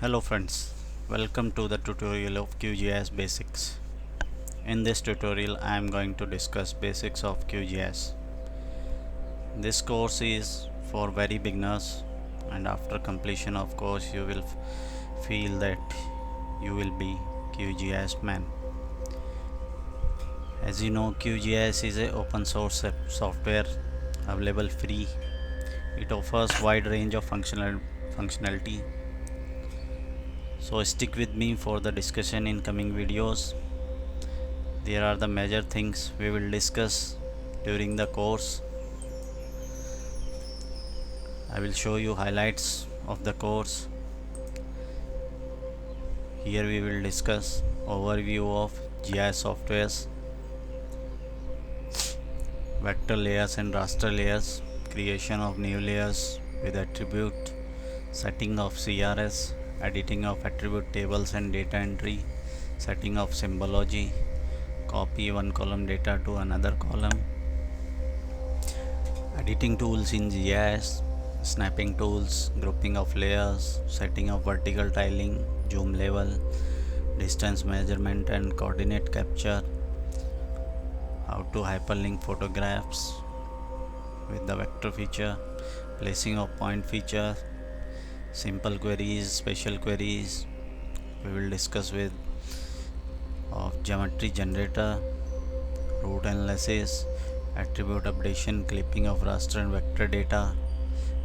Hello friends, welcome to the tutorial of QGIS Basics. In this tutorial I am going to discuss basics of QGIS. This course is for very beginners, and after completion of course you will feel that you will be QGIS man. As you know, QGIS is a open source software available free. It offers wide range of functionality. So stick with me for the discussion in coming videos. There are the major things we will discuss during the course. I will show you highlights of the course. Here we will discuss overview of GIS softwares, vector layers and raster layers, creation of new layers with attribute, setting of CRS, editing of attribute tables and data entry, setting of symbology, copy one column data to another column, editing tools in GIS, snapping tools, grouping of layers, setting of vertical tiling, zoom level, distance measurement and coordinate capture, how to hyperlink photographs with the vector feature, placing of point feature, simple queries, special queries. We will discuss with of geometry generator, route analysis, attribute updation, clipping of raster and vector data,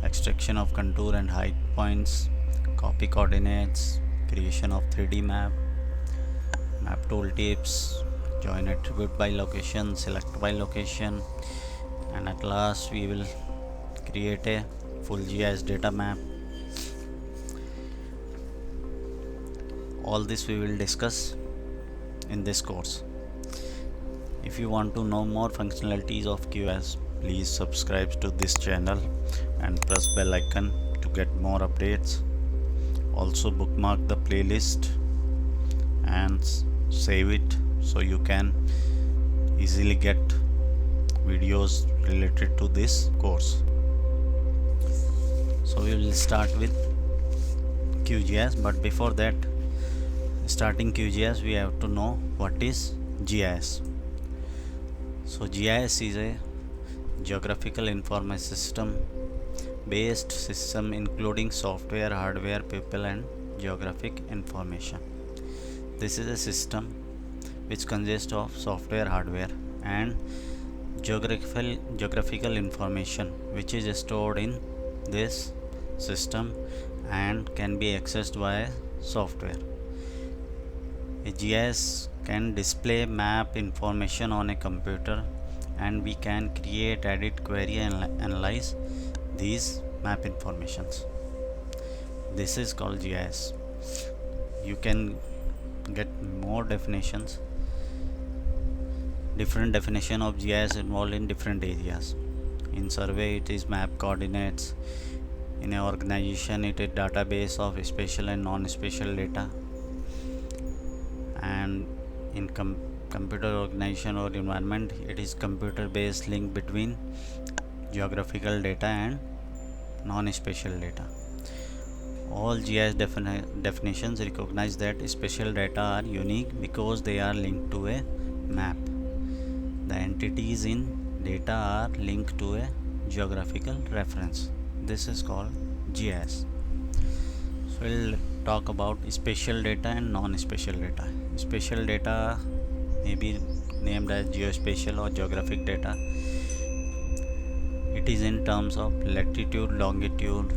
extraction of contour and height points, copy coordinates, creation of 3D map, map tool tips, join attribute by location, select by location, and at last we will create a full GIS data map. All this we will discuss in this course. If you want to know more functionalities of QGIS, please subscribe to this channel and press bell icon to get more updates. Also bookmark the playlist and save it so you can easily get videos related to this course. So we will start with QGIS, but before that, starting QGIS we have to know what is GIS. So GIS is a geographical information system based system including software, hardware, people and geographic information. This is a system which consists of software, hardware and geographical information which is stored in this system and can be accessed via software. A GIS can display map information on a computer, and we can create, edit, query and analyze these map informations. This is called GIS. You can get more definitions. Different definition of GIS involved in different areas. In survey it is map coordinates. In an organization it is database of spatial and non-spatial data. And in computer organization or environment it is computer based link between geographical data and non-spatial data. All GIS definitions recognize that spatial data are unique because they are linked to a map. The entities in data are linked to a geographical reference. This is called GIS. So we'll talk about spatial data and non-spatial data. Spatial data may be named as geospatial or geographic data. It is in terms of latitude, longitude,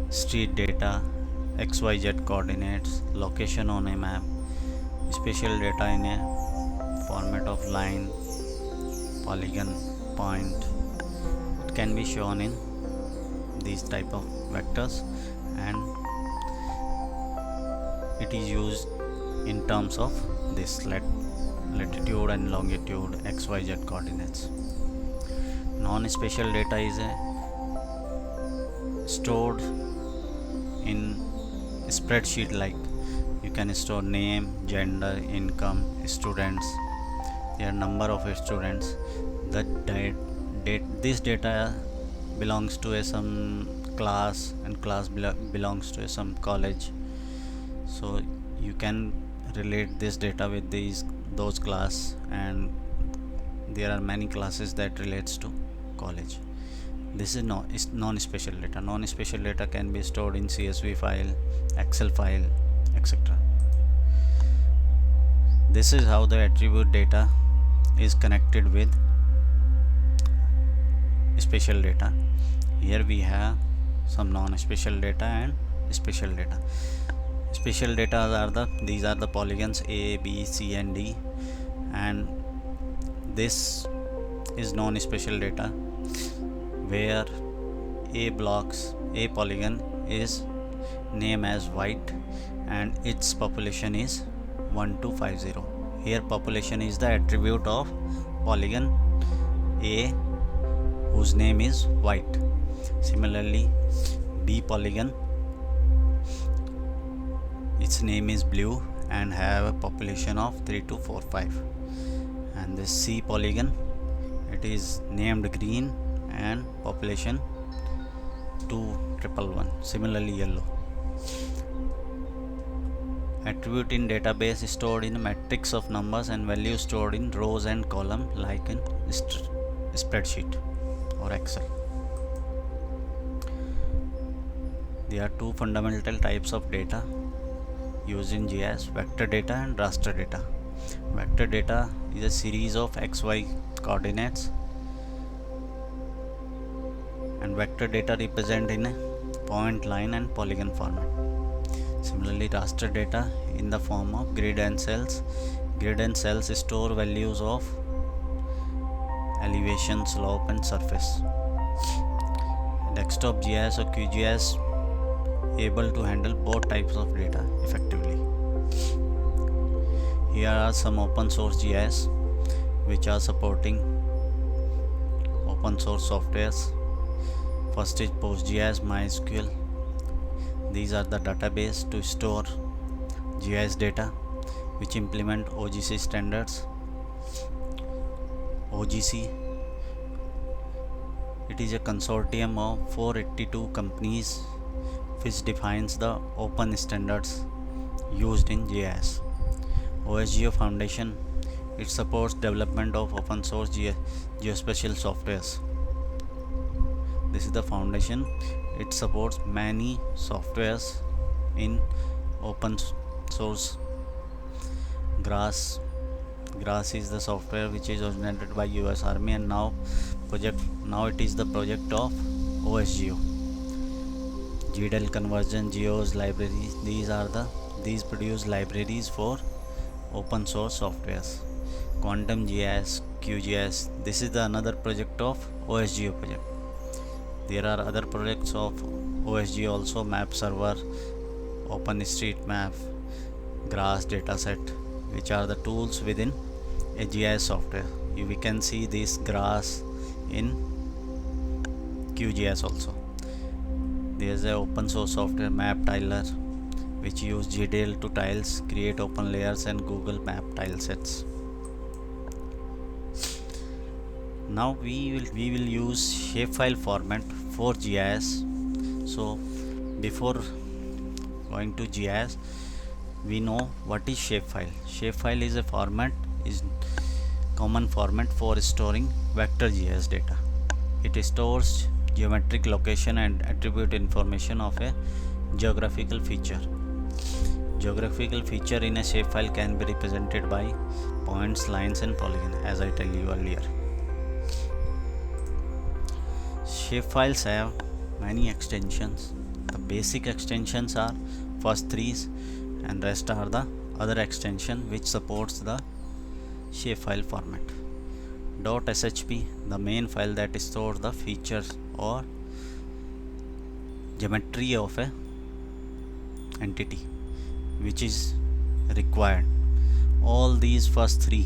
street data, XYZ coordinates, location on a map. Spatial data in a format of line, polygon, point. It can be shown in these type of vectors, and it is used in terms of this latitude and longitude, XYZ coordinates. Non-spatial data is stored in spreadsheet, like you can store name, gender, income, students, their number of students. This data belongs to some class, and class belongs to some college. So you can relate this data with those class, and there are many classes that relates to college. This is non-special data. Non-special data can be stored in CSV file, Excel file, etc. This is how the attribute data is connected with special data. Here we have some non-special data and special data. Special data are these are the polygons A, B, C and D, and this is non-special data where A polygon is named as white and its population is 1250. Here population is the attribute of polygon A whose name is white. Similarly, B polygon, its name is blue and have a population of 3245. And this C polygon, it is named green and population 2111. Similarly, yellow. Attribute in database is stored in a matrix of numbers and values stored in rows and column like in spreadsheet or Excel. There are two fundamental types of data used in GIS: vector data and raster data. Vector data is a series of XY coordinates, and vector data represent in a point, line and polygon format. Similarly, raster data in the form of grid and cells. Grid and cells store values of elevation, slope and surface. Desktop GIS or QGIS able to handle both types of data effectively. Here are some open source GIS which are supporting open source softwares. First is PostGIS, MySQL. These are the database to store GIS data which implement OGC standards. OGC, it is a consortium of 482 companies which defines the open standards used in GIS. OSGeo Foundation, it supports development of open source geospatial softwares. This is the foundation. It supports many softwares in open source. GRASS is the software which is originated by US Army and now it is the project of OSGeo. GDAL conversion, Geos libraries, these produce libraries for open source softwares. Quantum GIS, QGIS, this is the another project of OSGeo project. There are other projects of OSGeo also: Map Server, OpenStreetMap, GRASS dataset, which are the tools within a GIS software. We can see this GRASS in QGIS also. There is a open source software MapTiler which use GDAL to tiles, create open layers and Google Map tile sets. Now we will use shapefile format for GIS. So before going to GIS, we know what is shapefile. Shapefile is a common format for storing vector GIS data. It stores geometric location and attribute information of a geographical feature. Geographical feature in a shapefile can be represented by points, lines and polygon, as I tell you earlier. Shapefiles have many extensions. The basic extensions are first three, and rest are the other extension which supports the shapefile format. .shp, the main file that stores the features or geometry of a entity which is required. All these first three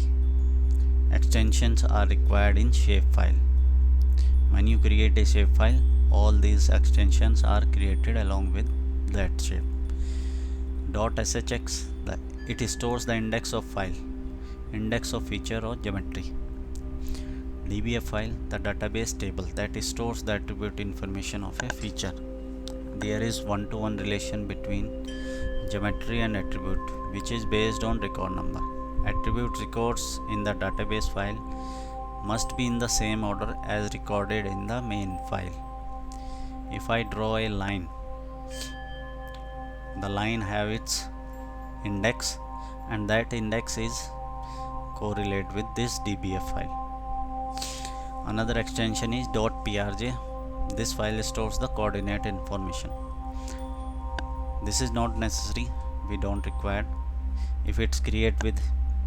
extensions are required in shapefile. When you create a shapefile, all these extensions are created along with that shape. .shx, it stores the index of file, index of feature or geometry. DBF file, the database table that stores the attribute information of a feature there is one-to-one relation between geometry and attribute, which is based on record number. Attribute records in the database file must be in the same order as recorded in the main file. If I draw a line, the line have its index, and that index is correlate with this dbf file. Another extension is .prj. This file stores the coordinate information. This is not necessary, we don't require. If it's created with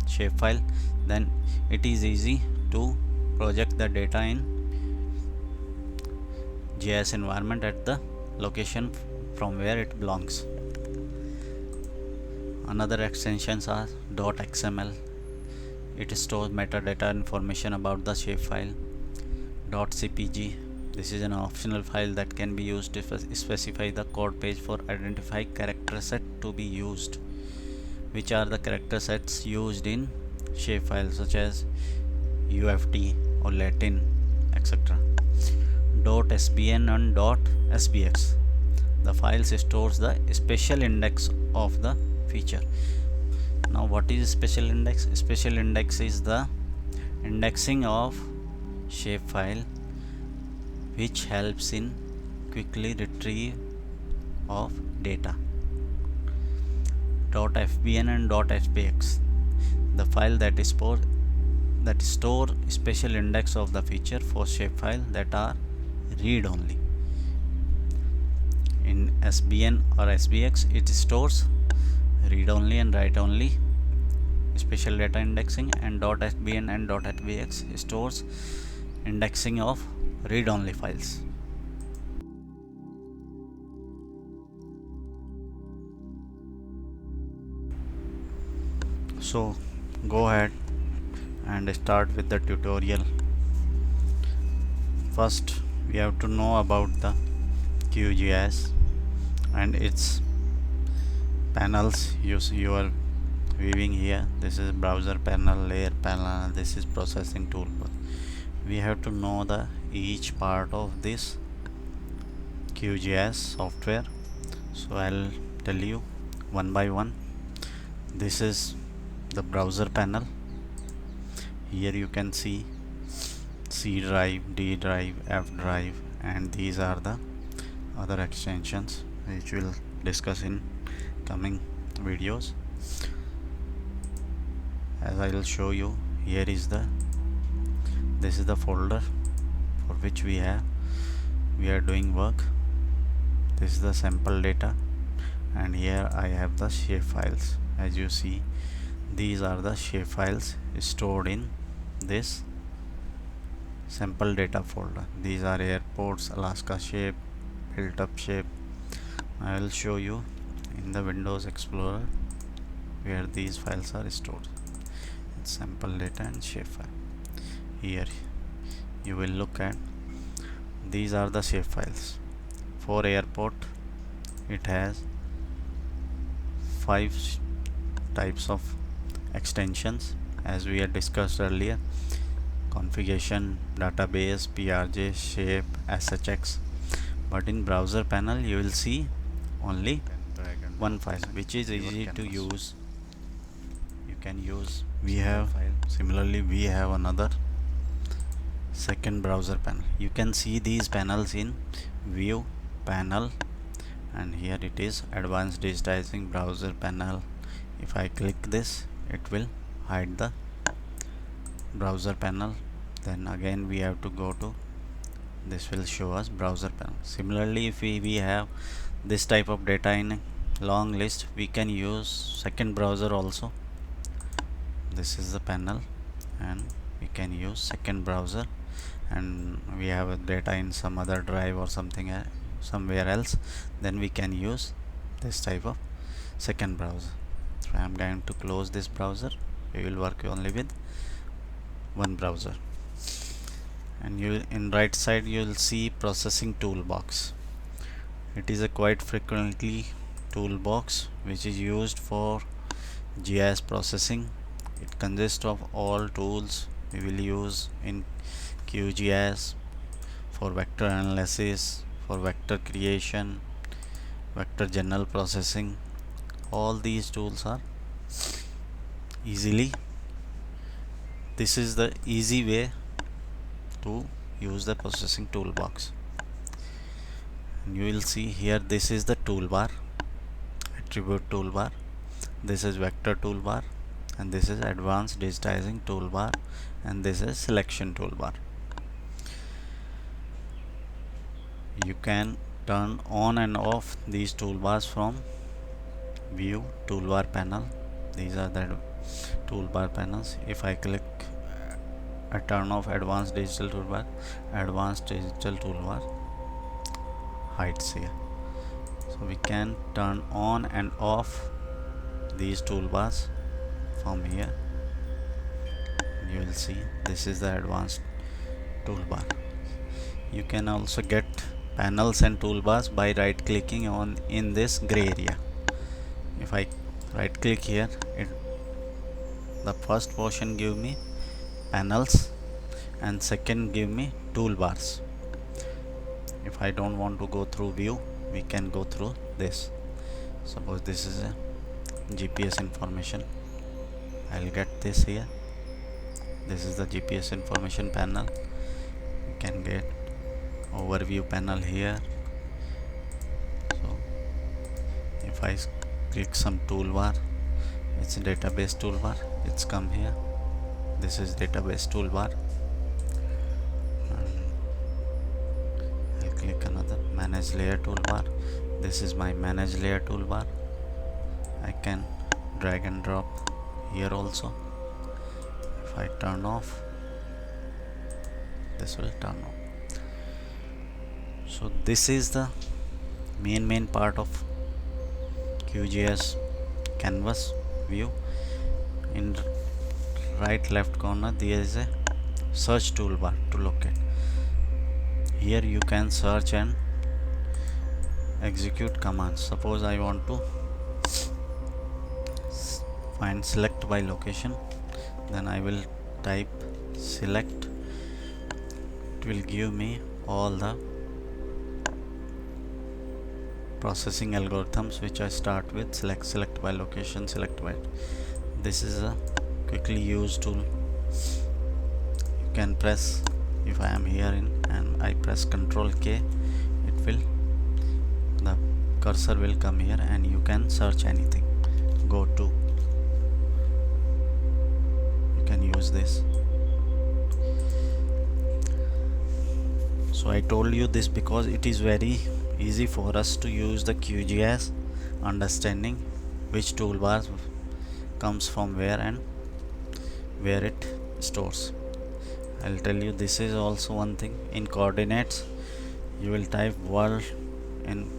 shapefile, then it is easy to project the data in GIS environment at the location from where it belongs. Another extensions are .xml. It stores metadata information about the shapefile. .cpg. This is an optional file that can be used to specify the code page for identify character set to be used. Which are the character sets used in shapefiles such as UFT or Latin, etc. .sbn and .sbx. The files stores the special index of the feature. Now what is special index? Special index is the indexing of shapefile which helps in quickly retrieve of data. .fbn and .fbx, the file that store special index of the feature for shapefile that are read only. In sbn or sbx, it stores read only and write only special data indexing, and .fbn and .fbx stores indexing of read only files. So go ahead and start with the tutorial. First we have to know about the QGIS and its panels. You are viewing here. This is browser panel, layer panel, this is processing toolbar. We have to know the each part of this QGIS software. So I'll tell you one by one. This is the browser panel. Here you can see C drive, D drive, F drive, and these are the other extensions which we'll discuss in coming videos. As I will show you, here is this is the folder for which we are doing work. This is the sample data, and here I have the shape files. As you see, these are the shape files stored in this sample data folder. These are airports, Alaska shape, built up shape. I will show you in the Windows Explorer where these files are stored. It's sample data and shapefile. Here you will look at these are the shapefiles. For airport, it has 5 types of extensions as we had discussed earlier: configuration, database, PRJ, shape, SHX. But in browser panel you will see only one file which is easy to use. You can use similarly we have another second browser panel. You can see these panels in view panel, and here it is advanced digitizing browser panel. If I click this, it will hide the browser panel. Then again we have to go to this, will show us browser panel. Similarly, if we have this type of data in a long list, we can use second browser also. This is the panel, and we can use second browser, and we have data in some other drive or something somewhere else, then we can use this type of second browser. So I am going to close this browser. We will work only with one browser. And you in right side you will see processing toolbox. It is a quite frequently toolbox which is used for GIS processing. It consists of all tools we will use in QGIS for vector analysis, for vector creation, vector general processing. All these tools are easily, this is the easy way to use the processing toolbox. And you will see here, this is the toolbar, attribute toolbar, this is vector toolbar, and this is advanced digitizing toolbar, and this is selection toolbar. You can turn on and off these toolbars from view toolbar panel. These are the toolbar panels. If I click I turn off advanced digital toolbar, advanced digital toolbar hides here. So we can turn on and off these toolbars from here. You will see this is the advanced toolbar. You can also get panels and toolbars by right clicking on in this gray area. If I right click here, the first portion give me panels and second give me toolbars. If I don't want to go through view, we can go through this. Suppose this is a GPS information, I'll get this here. This is the GPS information panel. You can get overview panel here. So if I click some toolbar, it's a database toolbar, it's come here. This is database toolbar. And I'll click another manage layer toolbar. This is my manage layer toolbar. I can drag and drop here also. If I turn off, this will turn on. So this is the main part of QGIS canvas view. In right left corner there is a search toolbar to locate. Here you can search and execute commands. Suppose I want to find select by location, then I will type select. It will give me all the processing algorithms which I start with select by location, select by. This is a quickly used tool. You can press, if I am here and I press Ctrl K, the cursor will come here and you can search anything. Go to, you can use this. So I told you this because it is very easy for us to use the QGIS, understanding which toolbars comes from where and where it stores. I'll tell you, this is also one thing. In coordinates you will type world in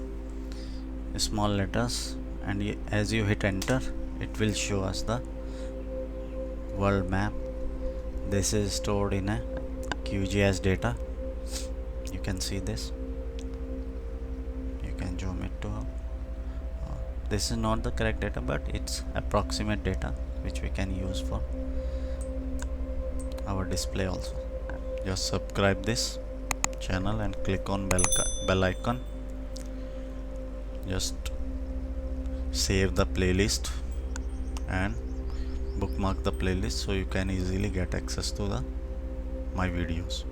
small letters, and as you hit enter, it will show us the world map. This is stored in a QGIS data. You can see this. You can zoom it to this is not the correct data, but it's approximate data which we can use for our display also. Just subscribe this channel and click on bell icon. Just save the playlist and bookmark the playlist so you can easily get access to my videos.